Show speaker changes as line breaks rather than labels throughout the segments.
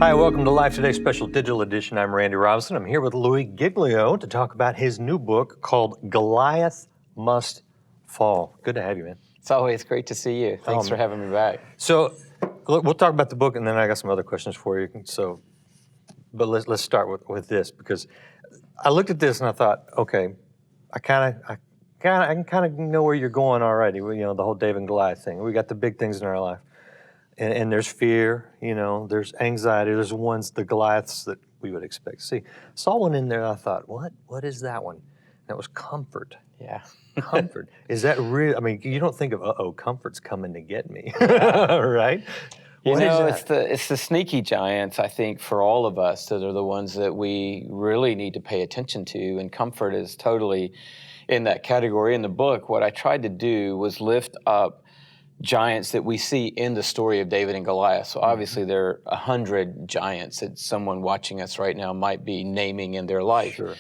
Hi, welcome to Life Today Special Digital Edition. I'm Randy Robison. I'm here with Louie Giglio to talk about his new book called Goliath Must Fall. Good to have you, man.
It's always great to see you. Thanks for having me back.
So, we'll talk about the book, and then I got some other questions for you. But let's start with this, because I looked at this and I thought, okay, I can kind of know where you're going already. You know, the whole David and Goliath thing. We got the big things in our life. And there's fear, you know, there's anxiety, there's the Goliaths that we would expect to see. Saw one in there, and I thought, what is that one? That was comfort.
Yeah.
Comfort. Is that real? I mean, you don't think of, comfort's coming to get me, right?
It's the sneaky giants, I think, for all of us that are the ones that we really need to pay attention to, and comfort is totally in that category. In the book, what I tried to do was lift up giants that we see in the story of David and Goliath. So obviously there are 100 giants that someone watching us right now might be naming in their life.
Sure.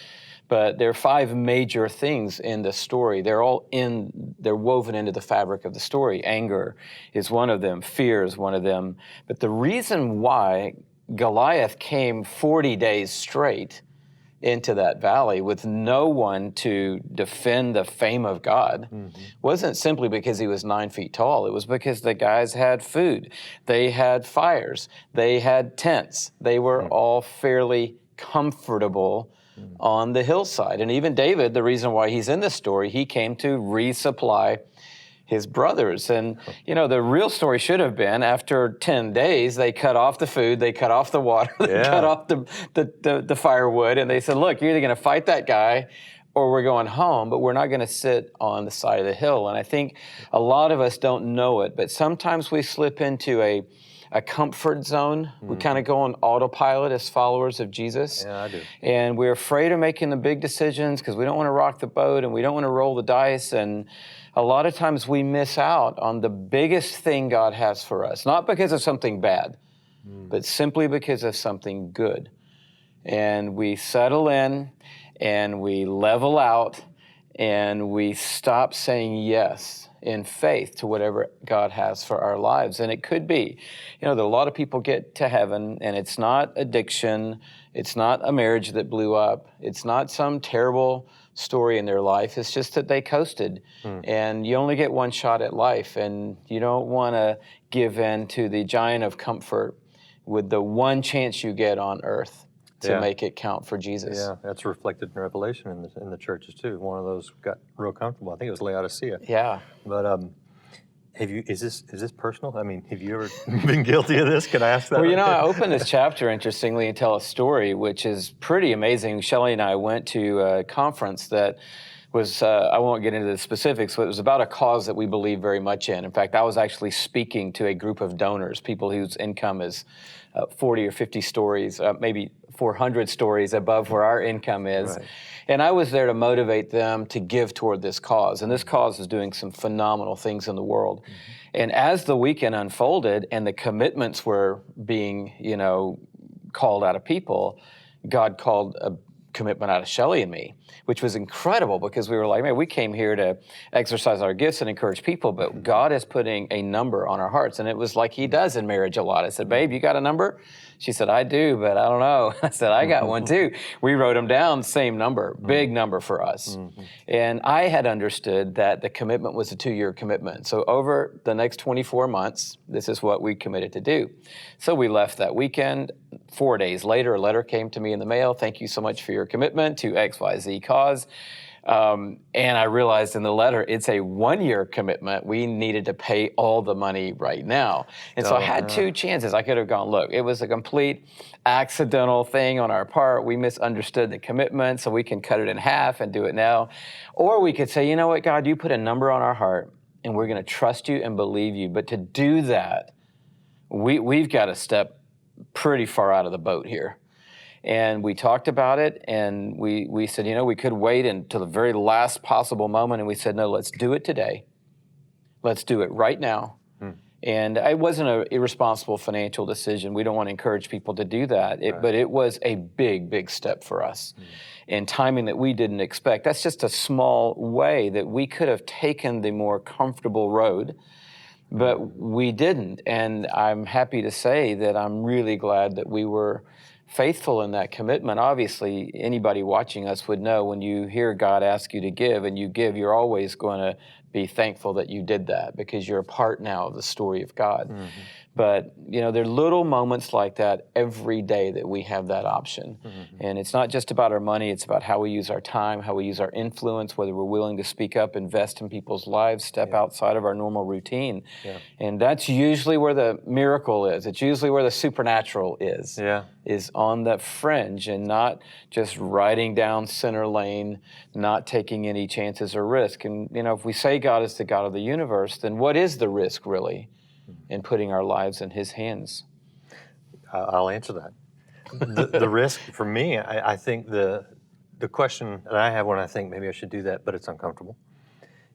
But there are 5 major things in the story. They're woven into the fabric of the story. Anger is one of them. Fear is one of them. But the reason why Goliath came 40 days straight into that valley with no one to defend the fame of God wasn't simply because he was 9 feet tall. It was because the guys had food. They had fires. They had tents. They were all fairly comfortable on the hillside. And even David, the reason why he's in this story, he came to resupply his brothers. And, you know, the real story should have been after 10 days, they cut off the food, they cut off the water, they cut off the firewood, and they said, look, you're either going to fight that guy or we're going home, but we're not going to sit on the side of the hill. And I think a lot of us don't know it, but sometimes we slip into a comfort zone. We kind of go on autopilot as followers of Jesus.
Yeah, I do.
And we're afraid of making the big decisions because we don't want to rock the boat and we don't want to roll the dice. And a lot of times we miss out on the biggest thing God has for us, not because of something bad, but simply because of something good. And we settle in and we level out and we stop saying yes in faith to whatever God has for our lives. And it could be, you know, that a lot of people get to heaven and it's not addiction, it's not a marriage that blew up, it's not some terrible story in their life, it's just that they coasted. And you only get one shot at life, and you don't want to give in to the giant of comfort with the one chance you get on earth to make it count for Jesus.
Yeah, that's reflected in Revelation in the churches too. One of those got real comfortable. I think it was Laodicea.
Yeah.
But is this personal? I mean, have you ever been guilty of this? Can I ask that?
Well, you know, I open this chapter, interestingly, and tell a story, which is pretty amazing. Shelley and I went to a conference that was, I won't get into the specifics, but it was about a cause that we believe very much in. In fact, I was actually speaking to a group of donors, people whose income is 40 or 50 stories, maybe 400 stories above where our income is. Right. And I was there to motivate them to give toward this cause. And this cause is doing some phenomenal things in the world. And as the weekend unfolded and the commitments were being, you know, called out of people, God called a commitment out of Shelley and me, which was incredible because we were like, man, we came here to exercise our gifts and encourage people, but God is putting a number on our hearts. And it was like he does in marriage a lot. I said, babe, you got a number? She said, I do, but I don't know. I said, I got one too. We wrote them down, same number, big number for us. And I had understood that the commitment was a 2-year commitment. So over the next 24 months, this is what we committed to do. So we left that weekend. 4 days later, a letter came to me in the mail. Thank you so much for your commitment to XYZ cause. And I realized in the letter, it's a 1-year commitment. We needed to pay all the money right now. And so I had 2 chances. I could have gone, look, it was a complete accidental thing on our part. We misunderstood the commitment, so we can cut it in half and do it now. Or we could say, you know what, God, you put a number on our heart, and we're going to trust you and believe you. But to do that, we've got to step pretty far out of the boat here. And we talked about it, and we said, you know, we could wait until the very last possible moment, and we said, no, let's do it today. Let's do it right now. And it wasn't an irresponsible financial decision. We don't want to encourage people to do that, but it was a big, big step for us. And timing that we didn't expect. That's just a small way that we could have taken the more comfortable road But we didn't. And I'm happy to say that I'm really glad that we were faithful in that commitment. Obviously, anybody watching us would know when you hear God ask you to give and you give, you're always going to be thankful that you did that because you're a part now of the story of God. But, you know, there are little moments like that every day that we have that option. And it's not just about our money, it's about how we use our time, how we use our influence, whether we're willing to speak up, invest in people's lives, step outside of our normal routine. And that's usually where the miracle is. It's usually where the supernatural is on the fringe and not just riding down center lane, not taking any chances or risk. And, you know, if we say God is the God of the universe, then what is the risk really in putting our lives in His hands?
I'll answer that. The risk for me, I think the question that I have when I think maybe I should do that, but it's uncomfortable,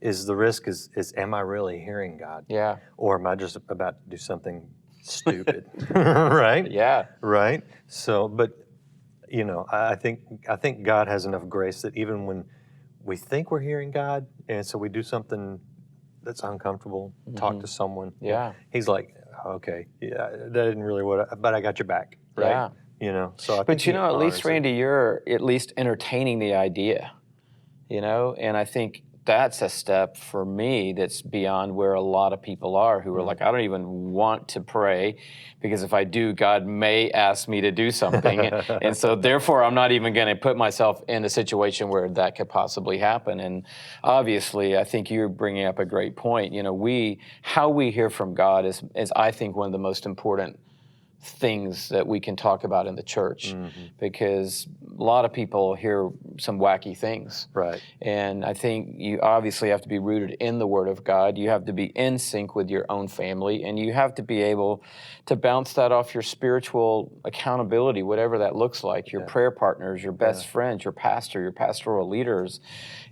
is the risk is am I really hearing God?
Yeah.
Or am I just about to do something stupid? Right?
Yeah.
Right? So, but, you know, I think God has enough grace that even when we think we're hearing God, and so we do something that's uncomfortable, talk to someone. He's like, okay, that isn't really but I got your back, right?
Yeah.
You know, so I
But
think
you know, at least, Randy, you're at least entertaining the idea, you know? And I think that's a step for me that's beyond where a lot of people are who are like, I don't even want to pray because if I do, God may ask me to do something. And so therefore, I'm not even going to put myself in a situation where that could possibly happen. And obviously, I think you're bringing up a great point. You know, how we hear from God is I think, one of the most important things that we can talk about in the church because a lot of people hear some wacky things.
Right.
And I think you obviously have to be rooted in the Word of God. You have to be in sync with your own family, and you have to be able to bounce that off your spiritual accountability, whatever that looks like, your prayer partners, your best friends, your pastor, your pastoral leaders.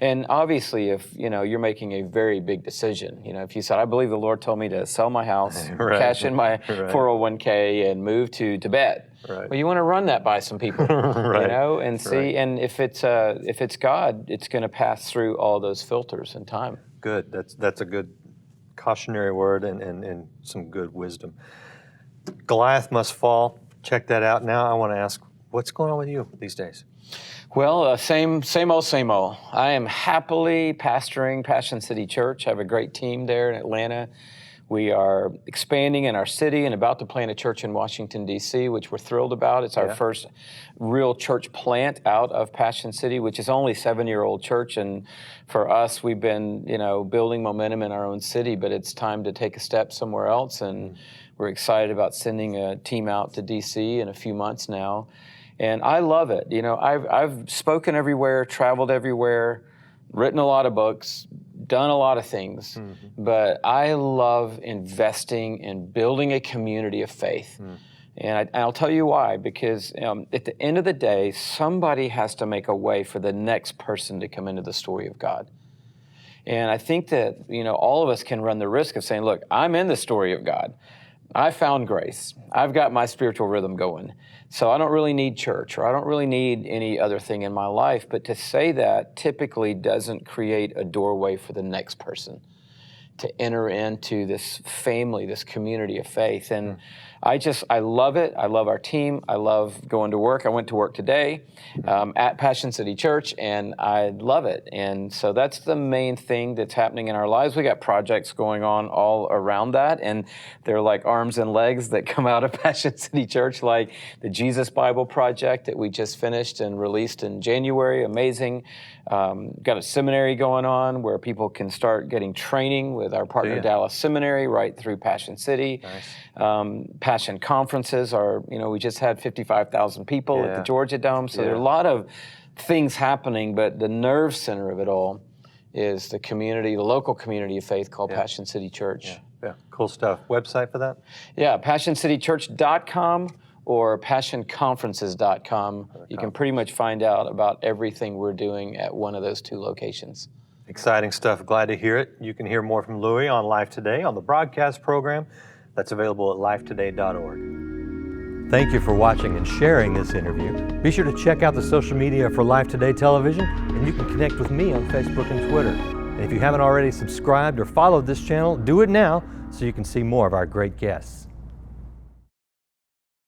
And obviously, if you know you're making a very big decision, you know, if you said, I believe the Lord told me to sell my house, cash in my 401k, and move to Tibet. Well, you want to run that by some people, you know, and see. And if it's God, it's going to pass through all those filters in time.
Good. That's a good cautionary word and some good wisdom. Goliath Must Fall. Check that out. Now I want to ask, what's going on with you these days?
Well, same old. I am happily pastoring Passion City Church. I have a great team there in Atlanta. We are expanding in our city and about to plant a church in Washington, D.C., which we're thrilled about. It's our first real church plant out of Passion City, which is only a 7-year-old church. And for us, we've been, you know, building momentum in our own city, but it's time to take a step somewhere else. And we're excited about sending a team out to D.C. in a few months now. And I love it. You know, I've spoken everywhere, traveled everywhere, written a lot of books, done a lot of things, but I love investing in building a community of faith. And I'll tell you why, because at the end of the day, somebody has to make a way for the next person to come into the story of God. And I think that, you know, all of us can run the risk of saying, look, I'm in the story of God. I found grace. I've got my spiritual rhythm going. So I don't really need church, or I don't really need any other thing in my life. But to say that typically doesn't create a doorway for the next person to enter into this family, this community of faith. And I love it. I love our team. I love going to work. I went to work today at Passion City Church, and I love it. And so that's the main thing that's happening in our lives. We got projects going on all around that, and they're like arms and legs that come out of Passion City Church, like the Jesus Bible Project that we just finished and released in January. Amazing. Got a seminary going on where people can start getting training with our partner Dallas Seminary right through Passion City.
Nice.
Passion conferences are, you know, we just had 55,000 people at the Georgia Dome. So there are a lot of things happening, but the nerve center of it all is the community, the local community of faith called Passion City Church.
Yeah, cool stuff. Website for that?
Yeah, PassionCityChurch.com or PassionConferences.com. You can pretty much find out about everything we're doing at one of those two locations.
Exciting stuff. Glad to hear it. You can hear more from Louie on Life Today on the broadcast program that's available at lifetoday.org. Thank you for watching and sharing this interview. Be sure to check out the social media for Life Today Television, and you can connect with me on Facebook and Twitter. And if you haven't already subscribed or followed this channel, do it now so you can see more of our great guests.